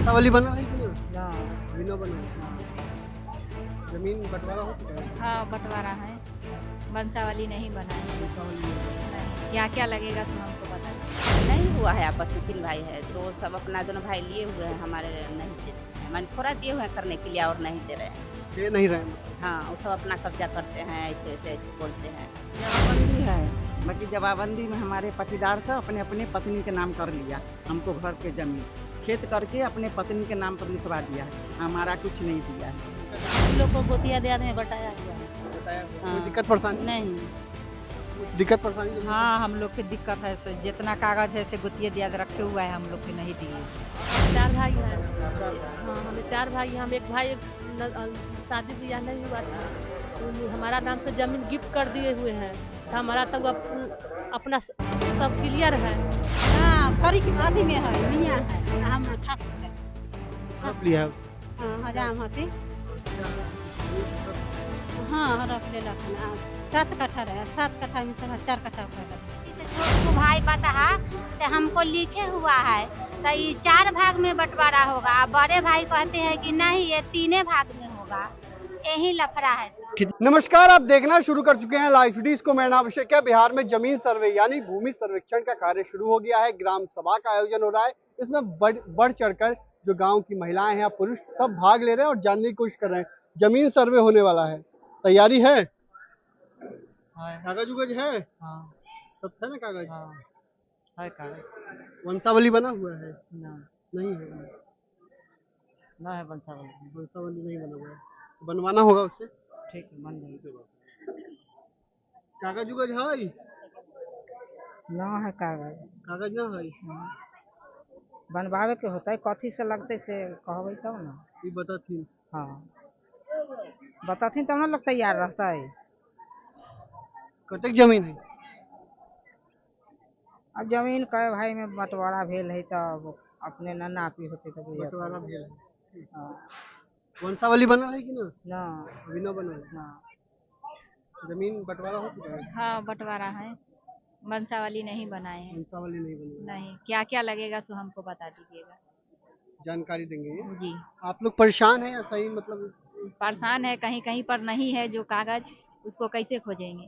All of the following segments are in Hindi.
वंशावली बना है कि नहीं? ना। अभी ना बना है। जमीन बंटवारा हो चुका है। हाँ बंटवारा है, वंशावली नहीं बना है। वंशावली नहीं, क्या क्या लगेगा सो हमको पता नहीं हुआ है, आपस में 3 भाई है तो सब अपना दोनों भाई लिए हुए हैं, हमारे नहीं देते हैं, मैंने थोड़ा दिए हुए हैं करने के लिए और नहीं दे रहे हैं। दे नहीं रहे हैं। हाँ वो सब अपना कब्जा करते हैं, ऐसे ऐसे ऐसे बोलते हैं। जवाबंदी है, बाकी जवाबंदी में हमारे पटीदार से अपने अपने पत्नी के नाम कर लिया। हमको घर के जमीन खेत करके अपने पत्नी के नाम पर लिखवा दिया है, हमारा कुछ नहीं दिया है। हम लोग को गोतिया देहात में बटाया हुआ है। बताया कोई हाँ। दिक्कत परेशानी? नहीं। दिक्कत परेशानी? हाँ, हम लोग की दिक्कत है, सो जितना कागज है से गुतिया दिया रखे हुआ है, हम लोग के नहीं दिए। 4 भाई हैं। हाँ हमें 4 भाई हैं। हम एक भाई शादी ब्याह नहीं हुआ था, तो हमारा नाम से जमीन गिफ्ट कर दिए हुए हैं, तो हमारा तब अपना सब क्लियर है। हाँ, फरीक आदि में है, मियाँ है, हम ठाकुर है। हड़प लिया है। हाँ, हजाम होती। हाँ, हड़प ले लखन। 7 कट्ठा रहे, 7 कट्ठा में से 4 कट्ठा उठाया। छोटू भाई बता से हमको लिखे हुआ है, तो ये 4 भाग में बंटवारा होगा। अब बड़े भाई कहते हैं कि नहीं, ये 3 भाग में होगा, यही लफड़ा है। नमस्कार, आप देखना शुरू कर चुके हैं लाइव फीड। को मैं नाम अभिषेक है। बिहार में जमीन सर्वे यानी भूमि सर्वेक्षण का कार्य शुरू हो गया है। ग्राम सभा का आयोजन हो रहा है। इसमें बढ़ चढ़कर जो गांव की महिलाएं हैं या पुरुष सब भाग ले रहे हैं और जानने की कोशिश कर रहे हैं। जमीन सर्वे होने वाला है, तैयारी है? कागज उगज है? हाँ, सब है ना कागज? हाँ, है कागज। वंशावली बना हुआ है? ना, नहीं है। ना है वंशावली। वंशावली नहीं बना हुआ है, बनवाना होगा उससे। ठीक है, बन गई। कागज उगज है? ना है कागज। कागज ना है? बनवावे के होता है, कथी से लगते से कहबे तब ना। ये बता थी। हाँ, बताती तब ना लोग तैयार रहता है। कतक जमीन है? अब जमीन कई भाई में बंटवारा भेल है, तब अपने न नापी होते तो बंटवारा भेल है। हाँ। वंशावली बना है कि ना? ना, अभी ना बना है। ना। जमीन बंटवारा हो चुका है। हाँ बंटवारा है, वंशावली नहीं बनाए हैं। वंशावली नहीं बनी है। नहीं, क्या क्या लगेगा सो हमको बता दीजिएगा। जानकारी देंगे। जी, आप लोग परेशान हैं या सही मतलब परेशान है, कहीं कहीं पर नहीं है जो कागज, उसको कैसे खोजेंगे।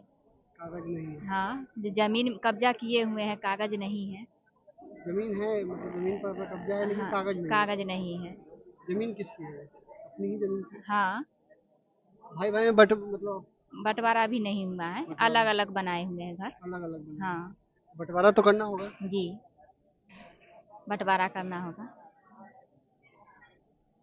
कागज नहीं है? हाँ, जो जमीन कब्जा किए हुए हैं कागज नहीं है। जमीन है, मतलब जमीन पर कब्जा है लेकिन हाँ, कागज नहीं कागज नहीं है। है। जमीन किसकी है? अपनी ही जमीन की। हाँ, भाई भाई में बट मतलब बंटवारा भी नहीं हुआ है, अलग अलग बनाए हुए हैं घर। अलग अलग। हाँ बंटवारा तो करना होगा। जी, बंटवारा करना होगा।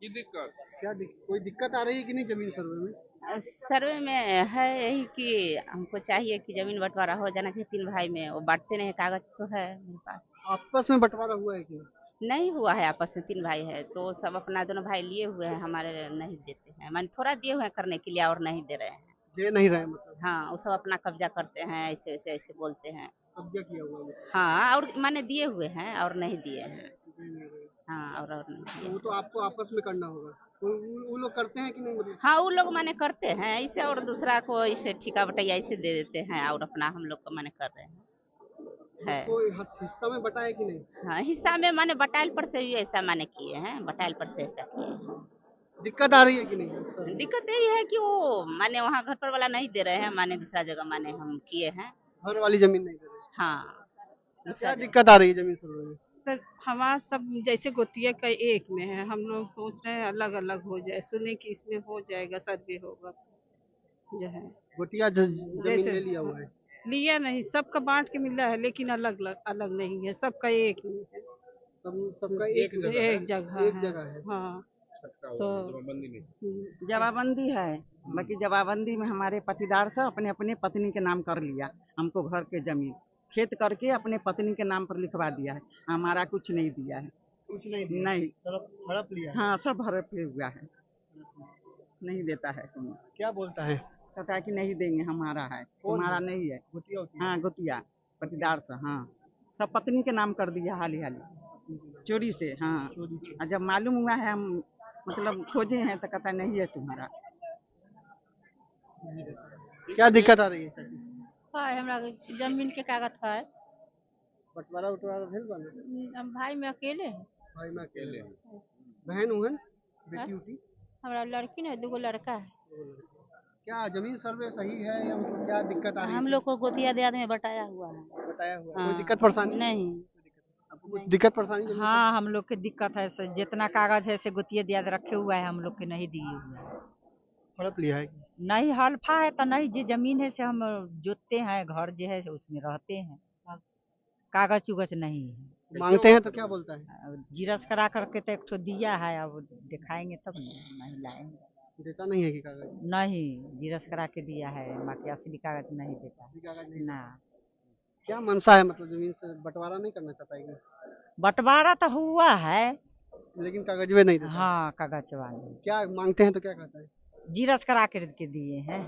कोई दिक्कत आ रही है कि नहीं जमीन सर्वे में? सर्वे में है यही कि हमको चाहिए कि जमीन बंटवारा हो जाना चाहिए 3 भाई में, वो बांटते नहीं, कागज तो है मेरे पास। आपस में बंटवारा हुआ है कि नहीं हुआ है, आपस में 3 भाई है तो सब अपना दोनों भाई लिए हुए हैं, हमारे नहीं देते हैं, मैंने थोड़ा दिए हुए हैं करने के लिए और नहीं दे रहे हैं। दे नहीं रहे मतलब? हाँ वो सब अपना कब्जा करते हैं, ऐसे ऐसे ऐसे बोलते हैं। कब्जा किया हुआ है। हाँ और माने दिए हुए हैं और नहीं दिए हैं। दे नहीं रहे। हाँ और नहीं दिए। वो तो आपको आपस में करना होगा। वो लोग करते हैं कि नहीं मतलब? हाँ वो लोग माने करते हैं ऐसे, और दूसरा को ऐसे ठिका बटाइया ऐसे दे देते हैं, और अपना हम लोग को माने कर रहे हैं है। कोई हिस्सा में बटा है कि नहीं? हाँ हिस्सा में माने बटाइल पर से भी ऐसा माने किए हैं, बटाइल पर से ऐसा किए हैं। दिक्कत आ रही है कि नहीं? दिक्कत यही है कि वो माने वहाँ घर पर वाला नहीं दे रहे हैं, माने दूसरा जगह माने हम किए हैं। घर वाली जमीन नहीं दे रहे? हाँ क्या दिक्कत आ रही है जमीन सर्वे में? सर हमारा सब जैसे गोतिया का एक में है, हम लोग सोच रहे हैं अलग अलग हो जाए, सुने कि इसमें हो जाएगा, सर्वे होगा जो है। गोटिया जमीन जैसे ले लिया हुआ है? लिया नहीं, सबका बांट के मिला है, लेकिन अलग अलग नहीं है, सबका एक में है। सबका एक एक जगह एक है। जगह है। हाँ तो जवाबंदी है, बाकी जवाबंदी में हमारे पटीदार से अपने अपने पत्नी के नाम कर लिया। हमको घर के जमीन खेत करके अपने पत्नी के नाम पर लिखवा दिया है, हमारा कुछ नहीं दिया है। कुछ नहीं दिया? नहीं। सब हड़प लिया है? हाँ, सब हड़प हुआ है, नहीं देता है। क्या बोलता है? कहता है कि नहीं देंगे, हमारा है, तुम्हारा नहीं है। गोटिया होती है? हाँ, गोतिया पटीदार से। हाँ, सब पत्नी के नाम कर दिया हाली हाली चोरी से। हाँ, और जब मालूम हुआ है, हम मतलब खोजे हैं, तो कहता नहीं है तुम्हारा। क्या दिक्कत आ रही है? है हमरा जमीन के कागज है। बंटवारा उटवारा भेल बने? हम भाई में अकेले हैं। भाई में अकेले बहन उहन बेटी उटी? हमारा लड़की ना 2 लड़का है। क्या जमीन सर्वे सही है या मतलब क्या दिक्कत आ रही हम है? लोग को गोतिया देहात में बताया हुआ है। बताया हुआ है। कोई हाँ, दिक्कत परेशानी? नहीं। आपको कुछ दिक्कत परेशानी जमीन हाँ, हम लोग के दिक्कत है से जितना कागज है से गुतिया दियाद रखे हुआ है, हम लोग के नहीं दिए हुए हैं। हड़प लिया है? नहीं हल्फा है तो नहीं, जो जमीन है से हम जोतते हैं, घर जो है से उसमें रहते हैं, कागज उगज नहीं है। मांगते हैं तो क्या बोलता है? अब जीरस करा करके तो एक ठो दिया है, अब दिखाएंगे तब नहीं लाएंगे। देता नहीं है कि कागज? नहीं, जीरस करा के दिया है, बाकी असली कागज नहीं देता असली कागज नहीं ना। देता। क्या मनसा है, मतलब जमीन से बंटवारा नहीं करना चाहता है क्या? बंटवारा तो हुआ है। लेकिन कागज में नहीं देता। हाँ, कागज वाले क्या मांगते हैं तो क्या कहता है? जीरस करा के दिए हैं।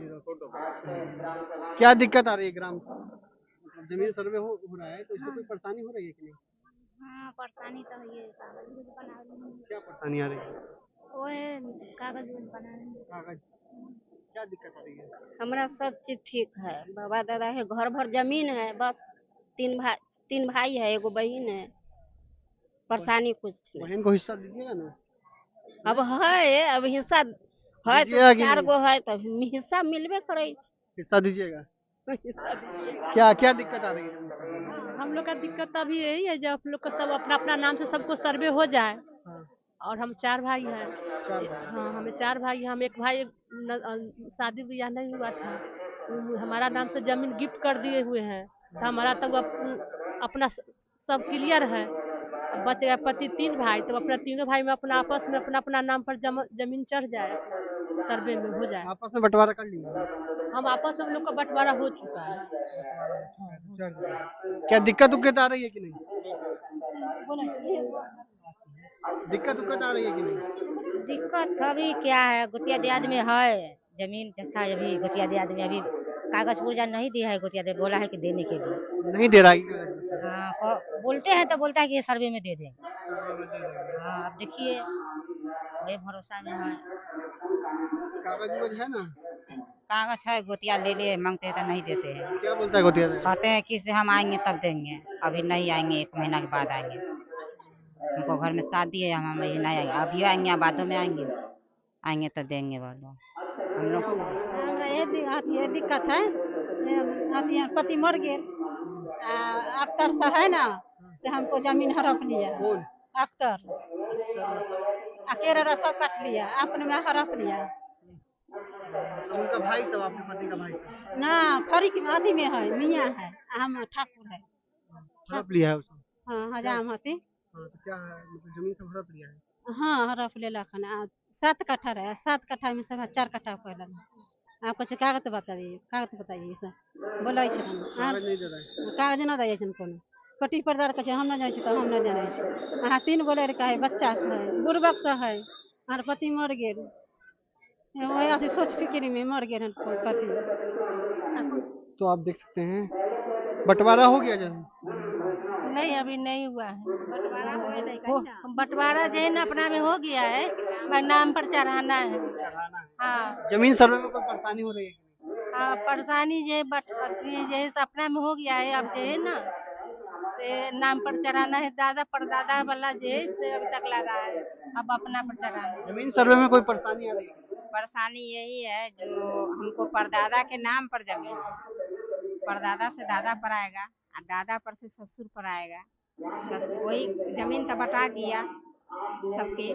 क्या दिक्कत आ रही है ग्राम, मतलब जमीन सर्वे हो रहा है तो इसमें कोई परेशानी हो रही है कि नहीं? हाँ परेशानी तो है, कागज कुछ बना रही क्या परेशानी आ रही है? वो है कागज कुछ बना रही कागज क्या दिक्कत आ रही है? हमारा सब चीज ठीक है। बाबा दादा है, घर भर जमीन है, बस 3 भाई है, एगो बहन है। परेशानी कुछ नहीं। बहन को हिस्सा दीजिएगा ना? अब है, अब हिस्सा है तो दीजिएगा कि 4 नहीं? गो है तो हिस्सा मिलबे करे। हिस्सा दीजिएगा। हिस्सा दीजिएगा। क्या क्या दिक्कत आ रही है जमीन सर्वे में? हम लोग का दिक्कत अभी यही है, जब आप लोग का सब अपना अपना नाम से सबको सर्वे हो जाए। हाँ। और हम 4 भाई हैं। 4 भाई। हाँ, हमें 4 भाई हैं। हम एक भाई शादी ब्याह नहीं हुआ था, हमारा नाम से जमीन गिफ्ट कर दिए हुए हैं, तो हमारा तो अपना सब क्लियर है। अब बच गया पति 3 भाई, तो अपना तीनों भाई में अपना आपस में अपना अपना नाम पर जमीन चढ़ जाए, सर्वे में हो जाए। आपस में बंटवारा कर लिया? हम आपस में हम लोग का बंटवारा हो चुका है। क्या दिक्कत उक्कत आ रही है कि नहीं? दिक्कत उक्कत आ रही है कि नहीं? दिक्कत अभी क्या है, गोतिया दियाद में है जमीन था, अभी गोतिया दियाद में अभी कागज पुर्जा नहीं दिया है। गोतिया दे बोला है कि देने के लिए नहीं दे रहा है कि कागज? हाँ, बोलते हैं तो बोलता है कि ये सर्वे में दे देंगे। हाँ, अब देखिए, वही भरोसा में है। कागज उगज है ना? कागज है, गोतिया ले ले मांगते हैं तो नहीं देते हैं। क्या बोलता है गोतिया? कहते हैं कि से हम आएंगे तब देंगे, अभी नहीं आएंगे, 1 महीना के बाद आएंगे। हमको घर में शादी है, हम अभी नहीं आएंगे, अभी आएंगे या बादों में आएंगे, आएंगे तो देंगे बोलो। हम लोग हमरा ये दिक्कत है, अथी पति मर गए, अख्तर से है ना, से हमको जमीन हड़प लिया। कौन? अख्तर अकेला सब काट लिया, अपने में हड़प लिया उनका भाई सब, आपके पति का भाई सब ना। फरीक अथी में है, मियाँ है, हम ठाकुर है। हड़प लिया है उसने? हाँ, हजाम हती। हाँ, तो क्या है, मतलब जमीन सब हड़प लिया है? हाँ, हड़प ले लखन 7 कट्ठा रहे, 7 कट्ठा में सब 4 कट्ठा कर। आप कुछ कागज बताइए, कागज बताइए, सब बोलै छै कागज नहीं दे रहा है? कागज ना दै छै कोनो। पट्टी पर्दार कहै छै हम ना जानै छी तो हम ना जानै छी। अहाँ 3 बोले रहे है, बच्चा से है, बुढ़बक से है, और पति मर गेल, वही अथी सोच फिक्री में मर गेल पति। तो आप देख सकते हैं बंटवारा हो गया जमीन? नहीं, अभी नहीं हुआ है। बंटवारा होए नहीं बंटवारा जो है ना अपना में हो गया है, पर नाम पर चढ़ाना है। हाँ, जमीन सर्वे में कोई परेशानी हो रही है कि नहीं? हाँ, परेशानी जो है अपना में हो गया है। अब जो है ना से नाम पर चढ़ाना है, दादा परदादा वाला जो है से अभी तक लगा है, अब अपना पर चढ़ाना है। जमीन सर्वे में कोई परेशानी आ रही है? परेशानी यही है, जो हमको परदादा के नाम पर जमीन, परदादा से दादा पर आएगा और दादा पर से ससुर पर आएगा, तो वही जमीन तो बटा दिया सबके,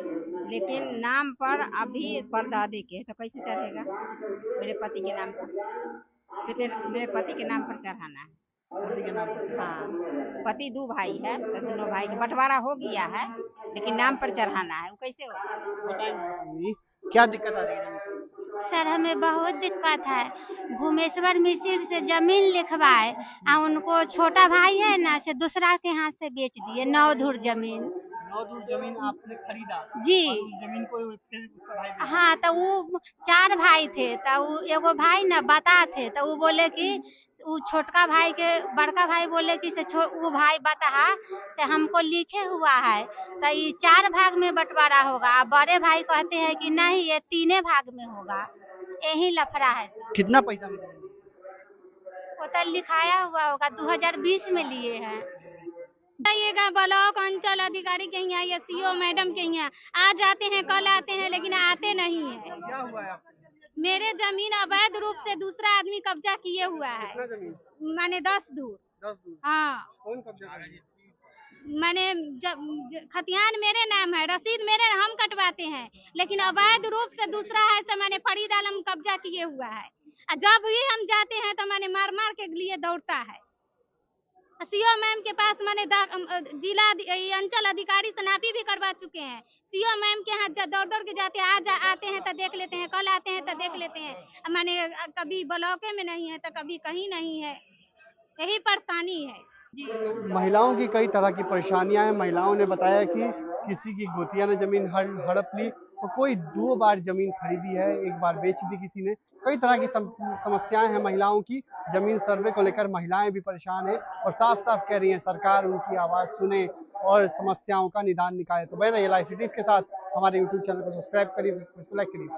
लेकिन नाम पर अभी परदादे के, तो कैसे चढ़ेगा? मेरे पति के नाम पर, फिर मेरे पति के नाम पर चढ़ाना है। पति के नाम पर? हाँ, पति 2 भाई है, तो दोनों भाई का बंटवारा हो गया है, लेकिन नाम पर चढ़ाना है, वो कैसे होगा? क्या दिक्कत आ रही है जमीन सर्वे में? सर हमें बहुत दिक्कत है। भूमेश्वर मिश्र से जमीन लिखवाए, उनको छोटा भाई है ना से दूसरा के हाथ से बेच दिए 9 धुर जमीन। 9 धुर जमीन आपने खरीदा? जी। और उस जमीन को फिर उसका भाई बेचा? हाँ, तो वो 4 भाई थे, तो वो एगो भाई ना बता थे, तो वो बोले कि वो छोटका भाई के बड़का भाई बोले कि से वो भाई बता से हमको लिखे हुआ है, तो ये 4 भाग में बंटवारा होगा। बड़े भाई कहते हैं कि नहीं, ये 3 भाग में होगा, यही लफड़ा है। कितना पैसा में जमीन? वो तो लिखाया हुआ होगा, 2020 में लिए हैं। जाइएगा ब्लॉक अंचल अधिकारी के यहाँ या सीओ मैडम के यहाँ, आज जाते हैं कल आते हैं लेकिन आते नहीं है। क्या हुआ है आपके? मेरे जमीन अवैध रूप से दूसरा आदमी कब्जा किए हुआ है, कितना जमीन? माने 10 दूर। 10 दूर। हाँ, कौन कब्जा कर रहा है? मैंने खतियान मेरे नाम है, रसीद मेरे हम कटवाते हैं, लेकिन अवैध रूप से दूसरा है तो मैंने फरीद आलम कब्जा किए हुआ है। जब भी हम जाते हैं तो मैंने मार मार के लिए दौड़ता है। सीओ मैम के पास मैंने जिला अंचल अधिकारी से नापी भी करवा चुके हैं। सीओ मैम के यहाँ दौड़ दौड़ के जाते हैं, आज आते हैं तो देख लेते हैं, कल आते हैं तो देख लेते हैं। मैंने कभी ब्लॉके में नहीं है तो कभी कहीं नहीं है, यही परेशानी है जी। महिलाओं की कई तरह की परेशानियां हैं। महिलाओं ने बताया कि किसी की गोतिया ने जमीन हड़प ली, तो कोई 2 बार जमीन खरीदी है, 1 बार बेच दी किसी ने। कई तरह की समस्याएं हैं महिलाओं की। जमीन सर्वे को लेकर महिलाएं भी परेशान हैं और साफ साफ कह रही हैं सरकार उनकी आवाज सुने और समस्याओं का निदान निकाले। तो बने रहिए लाइव सिटीज के साथ, हमारे यूट्यूब चैनल को सब्सक्राइब करिए, लाइक करिए।